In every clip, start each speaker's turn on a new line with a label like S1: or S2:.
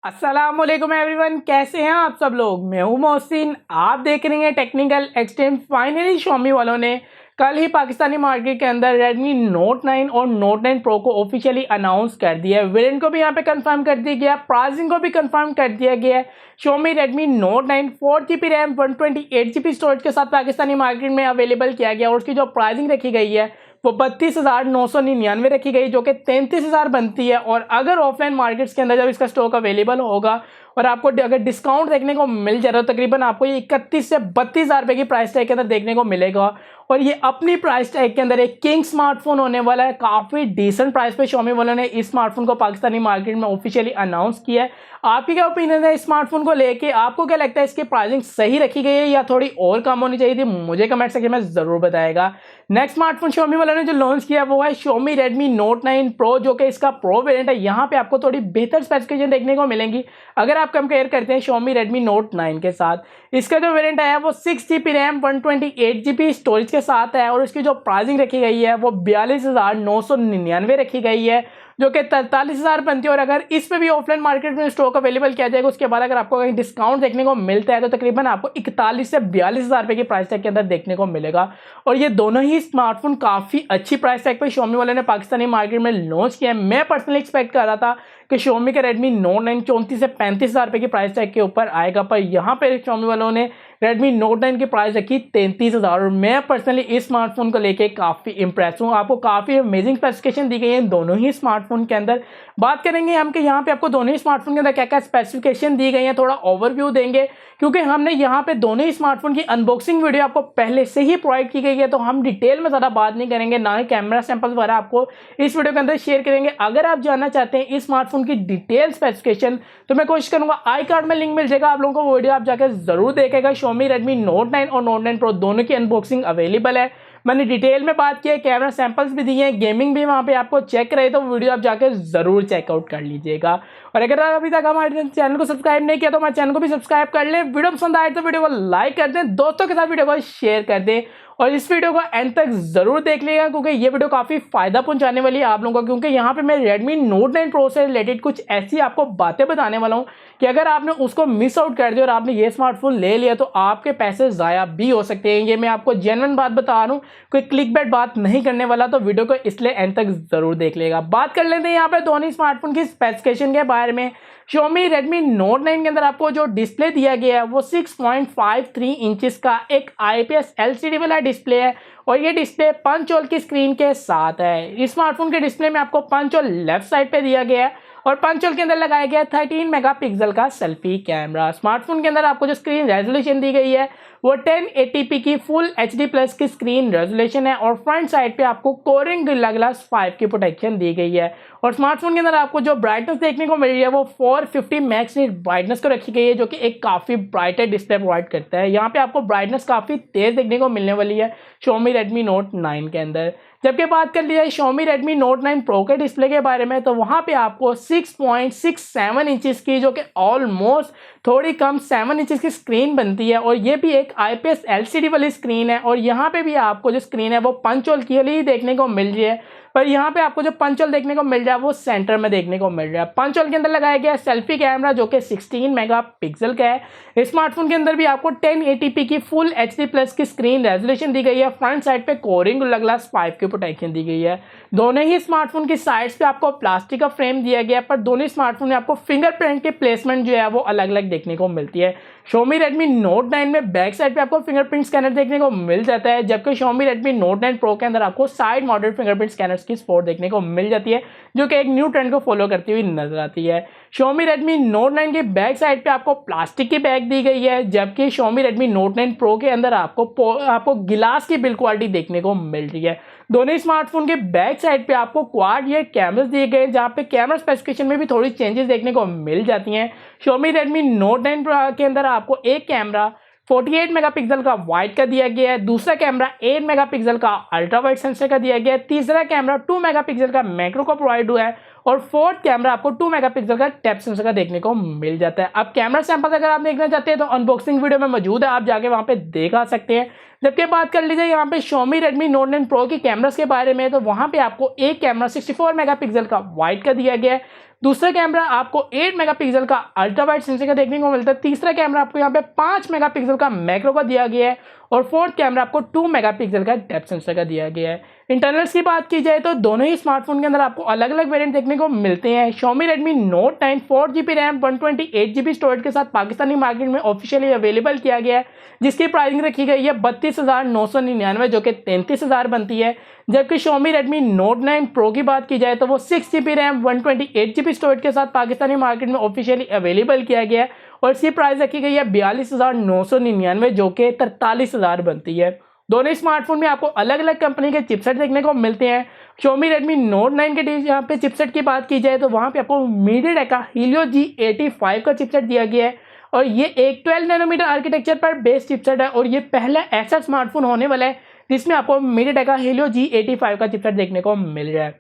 S1: अस्सलामुअलैकुम एवरीवन, कैसे हैं आप सब लोग। मैं हूं मोहसिन, आप देख रहे हैं टेक्निकल एक्सट्रीम। फाइनली Xiaomi वालों ने कल ही पाकिस्तानी मार्केट के अंदर Redmi Note 9 और Note 9 Pro को ऑफिशियली अनाउंस कर दिया है। वेरिएंट को भी यहां पे कंफर्म कर दिया गया, प्राइसिंग को भी कंफर्म कर दिया गया है। Xiaomi Redmi Note 9 4GB RAM 128GB storage के साथ पाकिस्तानी मार्केट में अवेलेबल किया गया और उसकी जो प्राइसिंग रखी गई है वो 32,999 रखी गई, जो कि 33,000 बनती है। और अगर ऑफलाइन मार्केट्स के अंदर जब इसका स्टॉक अवेलेबल होगा और आपको अगर डिस्काउंट देखने को मिल जाए तो तकरीबन आपको ये 31 से 32,000 रुपये की प्राइस टैग के अंदर देखने को मिलेगा। और ये अपनी प्राइस टैग के अंदर एक किंग स्मार्टफोन होने वाला है। काफ़ी डिसेंट प्राइस पे Xiaomi वालों ने इस स्मार्टफोन को पाकिस्तानी मार्केट में ऑफिशियली अनाउंस किया है। आपकी क्या ओपिनियन है इस स्मार्टफोन को लेके? आपको क्या लगता है, इसकी प्राइसिंग सही रखी गई है या थोड़ी और कम होनी चाहिए थी? मुझे कमेंट सेक्शन में ज़रूर बताएगा। नेक्स्ट स्मार्टफोन Xiaomi वालों ने जो लॉन्च किया वो है Xiaomi Redmi Note 9 Pro, जो कि इसका प्रो वेरिएंट है। यहाँ पे आपको थोड़ी बेहतर स्पेसिफिकेशन देखने को मिलेंगी अगर आप कंपेयर करते हैं Xiaomi Redmi Note 9 के साथ। इसका जो वेरिएंट है वो 6GB रैम 128GB स्टोरेज के साथ है और इसकी जो प्राइसिंग रखी गई है वो 42,999 रखी गई है, जो कि 43,000 बनती है। और अगर इस पे भी ऑफलाइन मार्केट में स्टॉक अवेलेबल किया जाएगा उसके बाद अगर आपको कहीं डिस्काउंट देखने को मिलता है तो तकरीबन आपको 41 से 42,000 रुपये की प्राइस टैग के अंदर देखने को मिलेगा। और ये दोनों ही स्मार्टफोन काफ़ी अच्छी प्राइस टैग पे Xiaomi वाले ने पाकिस्तानी मार्केट में लॉन्च किया है। मैं पर्सनली एक्सपेक्ट कर रहा था कि Xiaomi का Redmi Note 9 34 से 35,000 रुपये की प्राइस टैग के ऊपर आएगा, पर यहाँ पे Xiaomi वालों ने Redmi Note 9 की प्राइस रखी 33,000। और मैं पर्सनली इस स्मार्टफोन को लेके काफ़ी इंप्रेस हूँ। आपको काफ़ी अमेजिंग स्पेसिफिकेशन दी गई है दोनों ही स्मार्टफोन के अंदर। बात करेंगे हम कि यहाँ पे आपको दोनों ही स्मार्टफोन के अंदर क्या क्या स्पेसिफिकेशन दी गई है, थोड़ा ओवरव्यू देंगे, क्योंकि हमने यहाँ पे दोनों ही स्मार्टफोन की अनबॉक्सिंग वीडियो आपको पहले से ही प्रोवाइड की गई है, तो हम डिटेल में ज़्यादा बात नहीं करेंगे, ना ही कैमरा सैंपल्स वगैरह आपको इस वीडियो के अंदर शेयर करेंगे। अगर आप जानना चाहते हैं इस स्मार्टफोन की डिटेल स्पेसिफिकेशन तो मैं कोशिश करूंगा आई कार्ड में लिंक मिल जाएगा आप लोगों को, वो वीडियो आप जाकर जरूर देखेगा। Xiaomi Redmi Note 9 और Note 9 Pro दोनों की अनबॉक्सिंग अवेलेबल है। मैंने डिटेल में बात की है, कैमरा सैंपल्स भी दिए हैं, गेमिंग भी वहाँ पे आपको चेक करे, तो वीडियो आप जाकर जरूर चेकआउट कर लीजिएगा। और अगर आप अभी तक हमारे चैनल को सब्सक्राइब नहीं किया तो हमारे चैनल को भी सब्सक्राइब कर लें। वीडियो पसंद आए तो वीडियो को लाइक कर दें, दोस्तों के साथ वीडियो को शेयर कर दें और इस वीडियो को एंड तक जरूर देख लिएगा, क्योंकि ये वीडियो काफ़ी फायदा पहुंचाने वाली है आप लोगों को। क्योंकि यहाँ पे मैं Redmi Note 9 Pro से रिलेटेड कुछ ऐसी आपको बातें बताने वाला हूँ कि अगर आपने उसको मिस आउट कर दिया और आपने ये स्मार्टफोन ले लिया तो आपके पैसे ज़ाया भी हो सकते हैं। ये मैं आपको जेन्युइन बात बता रहा हूँ, कोई क्लिकबैट बात नहीं करने वाला, तो वीडियो को इसलिए एंड तक जरूर देख लेगा। बात कर लेते हैं यहाँ पे दोनों स्मार्टफोन की स्पेसिफिकेशन के बारे में। Xiaomi Redmi Note 9 के अंदर आपको जो डिस्प्ले दिया गया है वो 6.53 इंचेस का एक IPS LCD वाला डिस्प्ले है और ये डिस्प्ले 5 होल की स्क्रीन के साथ है। इस स्मार्टफोन के डिस्प्ले में आपको 5 होल लेफ्ट साइड पे दिया गया है और 5 होल के अंदर लगाया गया 13 मेगापिक्सल का सेल्फी कैमरा। स्मार्टफोन के अंदर आपको जो स्क्रीन रेजोल्यूशन दी गई है वो 1080p की फुल HD प्लस की स्क्रीन रेजोल्यूशन है और फ्रंट साइड पे आपको कोरिंग गोरिल्ला ग्लास 5 की प्रोटेक्शन दी गई है। और स्मार्टफोन के अंदर आपको जो ब्राइटनेस देखने को मिल रही है वो 450 मैक्स निट ब्राइटनेस को रखी गई है, जो कि एक काफ़ी ब्राइटर डिस्प्ले प्रोवाइड करता है। यहाँ पे आपको ब्राइटनेस काफ़ी तेज़ देखने को मिलने वाली है Xiaomi Redmi Note 9 के अंदर। जबकि बात कर लिया है Xiaomi Redmi Note 9 Pro के डिस्प्ले के बारे में तो वहाँ पे आपको 6.67 इंचेस की, जो कि ऑलमोस्ट थोड़ी कम 7 इंचेस की स्क्रीन बनती है और ये भी एक IPS LCD वाली स्क्रीन है। और यहाँ पे भी आपको जो स्क्रीन है वो पंच होल की ही देखने को मिल रही है, पर यहाँ पे आपको जो पंच होल देखने को मिल रहा है वो सेंटर में देखने को मिल रहा है। पंच होल के अंदर लगाया गया सेल्फी कैमरा जो कि 16 मेगापिक्सल का है। स्मार्टफोन के अंदर भी आपको 1080p की फुल HD प्लस की स्क्रीन रेजोल्यूशन दी गई है। फ्रंट साइड पे कोरिंग गोरिल्ला ग्लास 5 की प्रोटेक्शन दी गई है। दोनों ही स्मार्टफोन की साइड्स पे आपको प्लास्टिक का फ्रेम दिया गया है, पर दोनों स्मार्टफोन में आपको फिंगरप्रिंट की प्लेसमेंट जो है वो अलग अलग देखने को मिलती है। Xiaomi Redmi Note 9 में बैक साइड पे आपको फिंगरप्रिंट स्कैनर देखने को मिल जाता है, जबकि Xiaomi Redmi Note 9 Pro के अंदर आपको साइड माउंटेड फिंगरप्रिंट स्कैनर्स की सपोर्ट देखने को मिल जाती है, जो कि एक न्यू ट्रेंड को फॉलो करती हुई नजर आती है। Xiaomi Redmi Note 9 के बैक साइड पे आपको प्लास्टिक की बैग दी गई है, जबकि Xiaomi Redmi Note 9 Pro के अंदर आपको गिलास की बिल्ड क्वालिटी देखने को मिल रही है। दोनों स्मार्टफोन के बैक साइड पे आपको क्वाड ईयर कैमरास दिए गए, जहाँ पे कैमरा स्पेसिफिकेशन में भी थोड़ी चेंजेस देखने को मिल जाती हैं। Xiaomi Redmi Note 9 Pro के अंदर आपको एक कैमरा 48 मेगापिक्सल का वाइड का दिया गया है, दूसरा कैमरा 8 मेगापिक्सल का अल्ट्रा वाइड सेंसर का दिया गया है, तीसरा कैमरा 2 मेगापिक्सल का मैक्रो का प्रोवाइड हुआ है और फोर्थ कैमरा आपको 2 मेगापिक्सल का डेप्थ सेंसर का देखने को मिल जाता है। अब कैमरा सैंपल अगर आप देखना चाहते हैं तो अनबॉक्सिंग वीडियो में मौजूद है, आप जाके वहां पे देखा सकते हैं। जबकि बात कर लीजिए यहाँ पे Xiaomi Redmi Note 9 Pro की कैमरास के बारे में, तो वहां पे आपको एक कैमरा 64 मेगापिक्सल का वाइड का दिया गया है, दूसरा कैमरा आपको 8 मेगापिक्सल का अल्ट्रा वाइड सेंसर का देखने को मिलता है, तीसरा कैमरा आपको यहाँ पे 5 मेगापिक्सल का मैक्रो का दिया गया है और फोर्थ कैमरा आपको 2 मेगापिक्सल का डेप्थ सेंसर का दिया गया है। इंटरनल्स की बात की जाए तो दोनों ही स्मार्टफोन के अंदर आपको अलग अलग वेरिएंट देखने को मिलते हैं। Xiaomi Redmi Note 9 4GB RAM 128GB storage के साथ पाकिस्तानी मार्केट में ऑफिशियली अवेलेबल किया गया है, जिसकी प्राइसिंग रखी गई है 32,999 जो कि 33,000 बनती है। जबकि Xiaomi Redmi Note 9 Pro की बात की जाए तो वो 6GB रैम 128GB स्टोरेज के साथ पाकिस्तानी मार्केट में ऑफिशियली अवेलेबल किया गया है और इसकी प्राइस रखी गई है 42,999 जो कि 43,000 बनती है। दोनों स्मार्टफोन में आपको अलग अलग कंपनी के चिपसेट देखने को मिलते हैं। Xiaomi Redmi Note 9 के यहाँ पे चिपसेट की बात की जाए तो वहाँ पे आपको मीडियाटेक का Helio G85 का चिपसेट दिया गया है और ये एक 12 नैनोमीटर आर्किटेक्चर पर बेस्ड चिपसेट है और ये पहला ऐसा स्मार्टफोन होने वाला है जिसमें आपको मीडियाटेक का Helio G85 का चिपसेट देखने को मिल रहा है।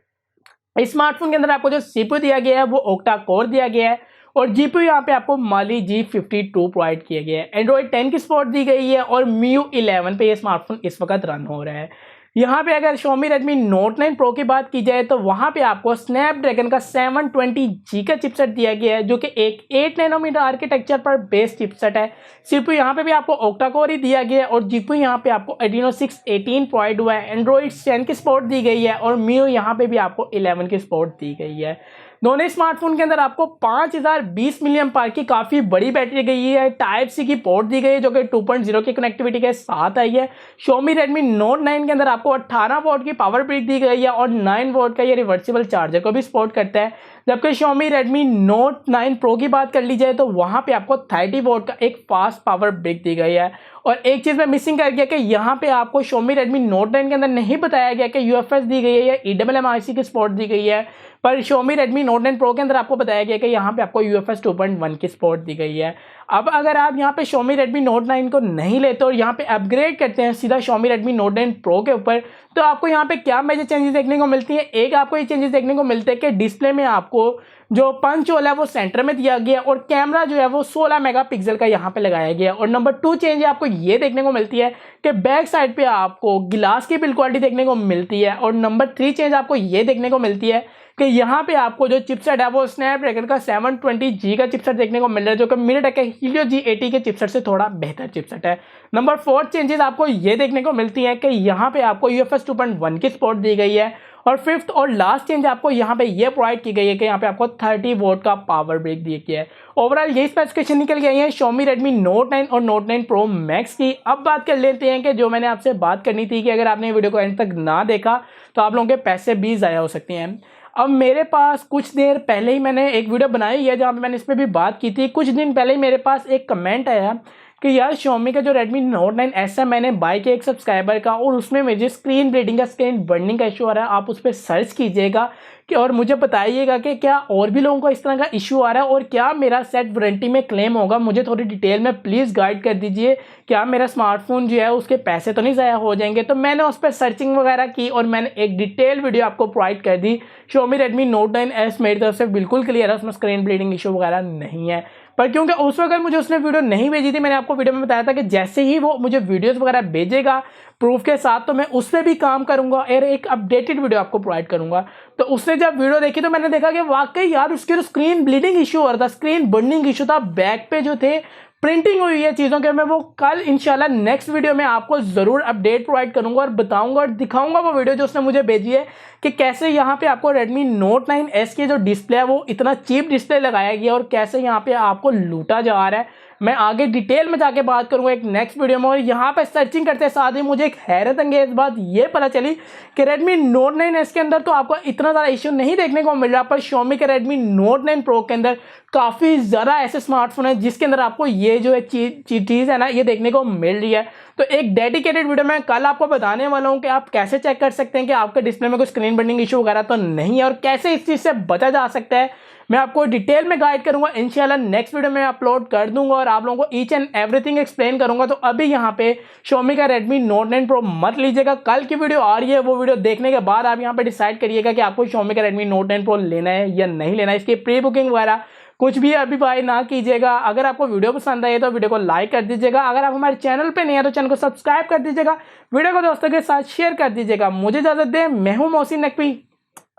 S1: इस स्मार्टफोन के अंदर आपको जो CPU दिया गया है वो ऑक्टा कोर दिया गया है और GPU यहाँ पे आपको Mali G52 प्रोवाइड किया गया है। एंड्रॉइड 10 की सपोर्ट दी गई है और MIUI 11 पे ये स्मार्टफोन इस वक्त रन हो रहा है। यहाँ पे अगर Xiaomi Redmi Note 9 Pro की बात की जाए तो वहाँ पे आपको स्नैपड्रैगन का 720G का चिपसेट दिया गया है जो कि एक 8 नैनोमीटर आर्किटेक्चर पर बेस्ड चिपसेट है। CPU यहाँ पे भी आपको ऑक्टा कोर ही दिया गया है और GPU यहाँ पे आपको Adreno 618 प्रोवाइड हुआ है। एंड्रॉइड 10 की सपोर्ट दी गई है और MIUI यहाँ पे भी आपको 11 की सपोर्ट दी गई है। दोनों स्मार्टफोन के अंदर आपको 5020 मिली एम्पायर की काफ़ी बड़ी बैटरी गई है। टाइप सी की पोर्ट दी गई है जो कि 2.0 की कनेक्टिविटी के साथ आई है। Xiaomi Redmi Note 9 के अंदर आपको 18 वोल्ट की पावर ब्रिक दी गई है और 9 वोल्ट का ये रिवर्सिबल चार्जर को भी सपोर्ट करता है। जबकि Xiaomi Redmi Note 9 Pro की बात कर ली जाए तो वहाँ पे आपको 30 वोल्ट का एक फास्ट पावर ब्रिक दी गई है। और एक चीज़ मैं मिसिंग कर गया कि यहाँ पे आपको Xiaomi Redmi Note 9 के अंदर नहीं बताया गया कि UFS दी गई है या eMMIC की सपोर्ट दी गई है, पर Xiaomi Redmi Note 9 Pro के अंदर आपको बताया गया कि यहाँ पे आपको UFS 2.1 की सपोर्ट दी गई है। अब अगर आप यहाँ पे Xiaomi Redmi Note 9 को नहीं लेते और यहाँ पे अपग्रेड करते हैं सीधा Xiaomi Redmi Note 9 Pro के ऊपर, तो आपको यहाँ पे क्या मेजर चेंजेस देखने को मिलती है। एक आपको ये चेंजेस देखने को मिलते हैं कि डिस्प्ले में आपको जो पंच होल है वो सेंटर में दिया गया और कैमरा जो है वो 16 मेगापिक्सल का यहाँ पे लगाया गया। और नंबर 2 चेंज आपको ये देखने को मिलती है कि बैक साइड पे आपको गिलास की बिल्ड क्वालिटी देखने को मिलती है। और नंबर 3 चेंज आपको ये देखने को मिलती है कि यहाँ पे आपको जो चिपसेट है वो स्नैपड्रैगन का 720G का चिपसेट देखने को मिल रहा है जो कि मीडियाटेक के Helio G80 के चिपसेट से थोड़ा बेहतर चिपसेट है। नंबर 4 चेंजेस आपको ये देखने को मिलती है कि यहाँ पे आपको UFS 2.1 की सपोर्ट दी गई है। और फिफ्थ और लास्ट चेंज आपको यहाँ पे ये प्रोवाइड की गई है कि यहाँ पे आपको 30 वोल्ट का पावर ब्रेक दिया गया है। ओवरऑल यही स्पेसिफिकेशन निकल गई है Xiaomi Redmi Note 9 और Note 9 Pro Max की। अब बात कर लेते हैं कि जो मैंने आपसे बात करनी थी कि अगर आपने वीडियो को एंड तक ना देखा तो आप लोगों के पैसे भी ज़ाया हो सकते हैं। अब मेरे पास कुछ देर पहले ही मैंने एक वीडियो बनाई है जहाँ पे मैंने इस पर भी बात की थी। कुछ दिन पहले ही मेरे पास एक कमेंट आया कि यार Xiaomi का जो Redmi Note 9 ऐसा मैंने बाय किया एक सब्सक्राइबर का और उसमें मुझे स्क्रीन ब्लीडिंग का स्क्रीन बर्निंग का इशू आ रहा है। आप उस पर सर्च कीजिएगा कि और मुझे बताइएगा कि क्या और भी लोगों को इस तरह का इशू आ रहा है और क्या मेरा सेट वारंटी में क्लेम होगा। मुझे थोड़ी डिटेल में प्लीज़ गाइड कर दीजिए, क्या मेरा स्मार्टफोन जो है उसके पैसे तो नहीं ज़ाया हो जाएंगे। तो मैंने उस पर सर्चिंग वगैरह की और मैंने एक डिटेल वीडियो आपको प्रोवाइड कर दी। Xiaomi Redmi Note 9 एस मेरी तरफ से बिल्कुल क्लियर है, उसमें स्क्रीन ब्लीडिंग इशू वगैरह नहीं है। पर क्योंकि उस वक्त मुझे उसने वीडियो नहीं भेजी थी, मैंने आपको वीडियो में बताया था कि जैसे ही वो मुझे वीडियोस वगैरह भेजेगा प्रूफ के साथ तो मैं उस पर भी काम करूंगा और एक अपडेटेड वीडियो आपको प्रोवाइड करूंगा। तो उसने जब वीडियो देखी तो मैंने देखा कि वाकई यार उसके जो स्क्रीन ब्लीडिंग इशू हो रहा था, स्क्रीन बर्निंग इशू था, बैक पे जो थे प्रिंटिंग हुई है चीज़ों के, मैं वो कल इंशाल्लाह नेक्स्ट वीडियो में आपको ज़रूर अपडेट प्रोवाइड करूंगा और बताऊंगा और दिखाऊंगा वो वीडियो जो उसने मुझे भेजी है कि कैसे यहाँ पे आपको Redmi Note 9S की जो डिस्प्ले है वो इतना चीप डिस्प्ले लगाया गया और कैसे यहाँ पे आपको लूटा जा रहा है। मैं आगे डिटेल में जाके बात करूंगा एक नेक्स्ट वीडियो में। और यहाँ पे सर्चिंग करते साथ ही मुझे एक हैरत अंगेज बात ये पता चली कि Redmi Note 9S के अंदर तो आपको इतना ज़्यादा इश्यू नहीं देखने को मिल रहा, पर Xiaomi के Redmi Note 9 Pro के अंदर काफ़ी ज़्यादा ऐसे स्मार्टफोन है जिसके अंदर आपको ये जो है चीज़ है ना ये देखने को मिल रही है। तो एक डेडिकेटेड वीडियो मैं कल आपको बताने वाला हूँ कि आप कैसे चेक कर सकते हैं कि आपके डिस्प्ले में कोई स्क्रीन बर्निंग इशू वगैरह तो नहीं है और कैसे इस चीज़ से बचा जा सकता है। मैं आपको डिटेल में गाइड करूंगा, इंशाल्लाह नेक्स्ट वीडियो में अपलोड कर दूंगा और आप लोगों को ईच एंड एवरीथिंग एक्सप्लेन करूंगा। तो अभी यहाँ पे Xiaomi का Redmi Note 9 Pro मत लीजिएगा, कल की वीडियो आ रही है, वो वीडियो देखने के बाद आप यहाँ पे डिसाइड करिएगा कि आपको Xiaomi का Redmi Note 9 Pro लेना है या नहीं लेना है। इसकी प्री बुकिंग वगैरह कुछ भी अभी बाय ना कीजिएगा। अगर आपको वीडियो पसंद आई तो वीडियो को लाइक कर दीजिएगा, अगर आप हमारे चैनल पे नहीं है तो चैनल को सब्सक्राइब कर दीजिएगा, वीडियो को दोस्तों के साथ शेयर कर दीजिएगा। मुझे इजाजत दें, मैं हूं मोहसिन नकवी,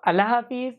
S1: अल्लाह हाफिज।